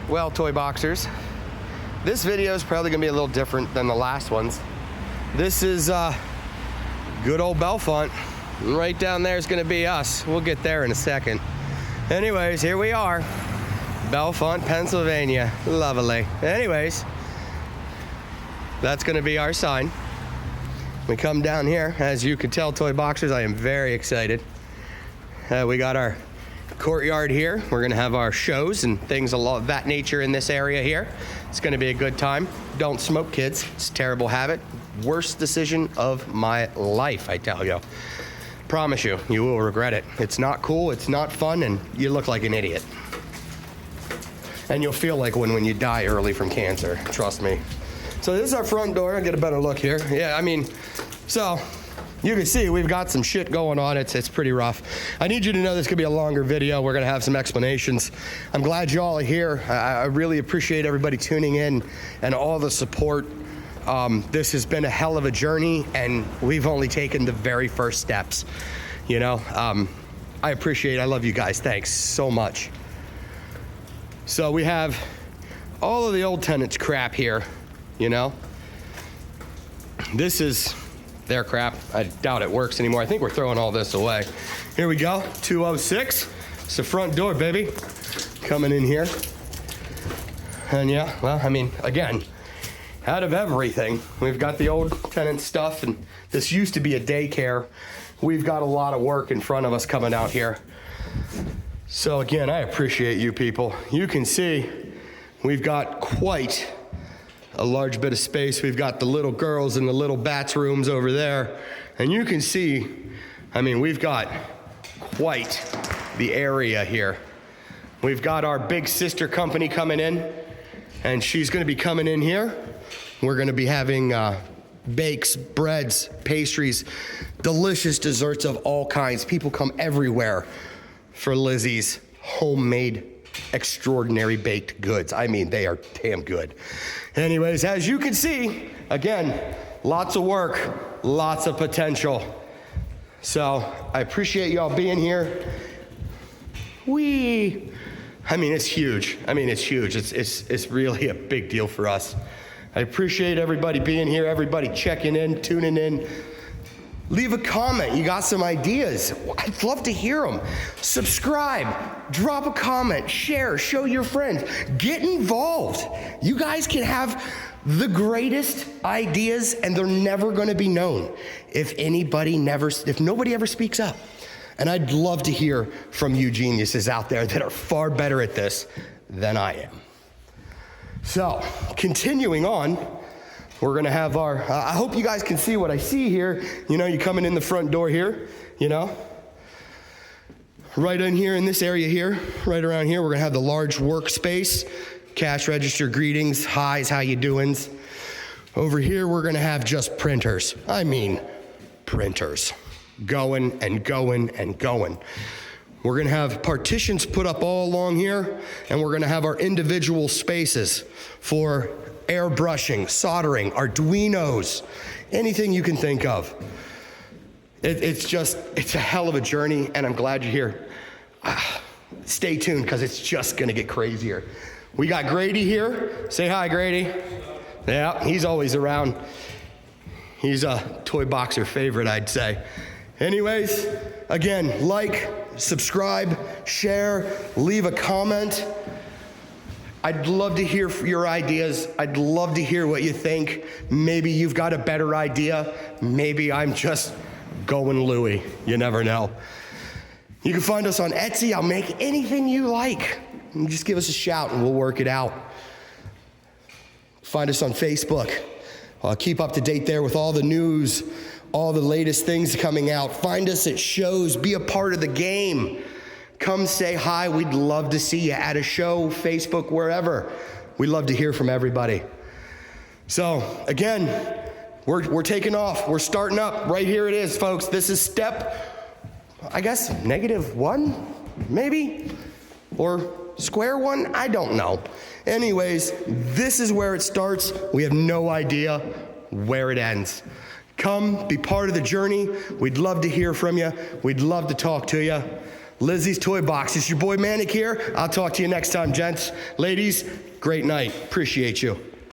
Well, toy boxers, this video is probably gonna be a little different than the last ones. This is good old Bellefonte. Right down there is gonna be us. We'll get there in a second. Anyways, here we are. Bellefonte, Pennsylvania. Lovely. Anyways, that's gonna be our sign. We come down here. As you can tell, toy boxers, I am very excited. We got our courtyard here. We're gonna have our shows and things of that nature in this area here. It's gonna be a good time. Don't smoke, kids. It's a terrible habit. Worst decision of my life, I tell you. Promise you, you will regret it. It's not cool, it's not fun, and you look like an idiot. And you'll feel like one when you die early from cancer, trust me. So this is our front door. I'll get a better look here. Yeah, I mean, so you can see we've got some shit going on. It's pretty rough. I need you to know this could be a longer video. We're gonna have some explanations. I'm glad you all are here. I really appreciate everybody tuning in and all the support. This has been a hell of a journey, and we've only taken the very first steps. You know, I appreciate it. I love you guys. Thanks so much. So we have all of the old tenants crap here, you know. This is their crap. I doubt it works anymore. I think we're throwing all this away. Here we go, 206. It's the front door, baby. Coming in here. And yeah, well, I mean, again, out of everything, we've got the old tenant stuff, and this used to be a daycare. We've got a lot of work in front of us coming out here. So again, I appreciate you people. You can see we've got quite a large bit of space. We've got the little girls in the little bats rooms over there. And you can see, I mean, we've got quite the area here. We've got our big sister company coming in, and she's gonna be coming in here. We're gonna be having bakes, breads, pastries, delicious desserts of all kinds. People come everywhere for Lizzie's homemade extraordinary baked goods. I mean, they are damn good. Anyways, as you can see, again, lots of work, lots of potential. So I appreciate y'all being here. I mean, it's huge. It's really a big deal for us. I appreciate everybody being here, everybody checking in, tuning in. Leave a comment. You got some ideas. I'd love to hear them. Subscribe, drop a comment, share, show your friends. Get involved. You guys can have the greatest ideas, and they're never going to be known if nobody ever speaks up. And I'd love to hear from you geniuses out there that are far better at this than I am. So, continuing on, we're gonna have our, I hope you guys can see what I see here. You know, you're coming in the front door here, you know. Right in here in this area here, right around here, we're gonna have the large workspace, cash register, greetings, hi's, how you doings. Over here, we're gonna have just printers. I mean, printers. Going and going and going. We're gonna have partitions put up all along here, and we're gonna have our individual spaces for airbrushing, soldering, Arduinos, anything you can think of. It's a hell of a journey, and I'm glad you're here. Stay tuned, because it's just gonna get crazier. We got Grady here. Say hi, Grady. Yeah, he's always around. He's a toy boxer favorite, I'd say. Anyways, again, like, subscribe, share, leave a comment. I'd love to hear your ideas. I'd love to hear what you think. Maybe you've got a better idea. Maybe I'm just going Louie. You never know. You can find us on Etsy. I'll make anything you like. You just give us a shout and we'll work it out. Find us on Facebook. Keep up to date there with all the news, all the latest things coming out. Find us at shows. Be a part of the game. Come say hi. We'd love to see you at a show, Facebook, wherever. We'd love to hear from everybody. So again, we're taking off. We're starting up. Right here it is, folks. This is step, I guess, -1, maybe, or square one. I don't know. Anyways, this is where it starts. We have no idea where it ends. Come be part of the journey. We'd love to hear from you. We'd love to talk to you. Lizzie's Toybox. It's your boy Manic here. I'll talk to you next time, gents. Ladies, great night. Appreciate you.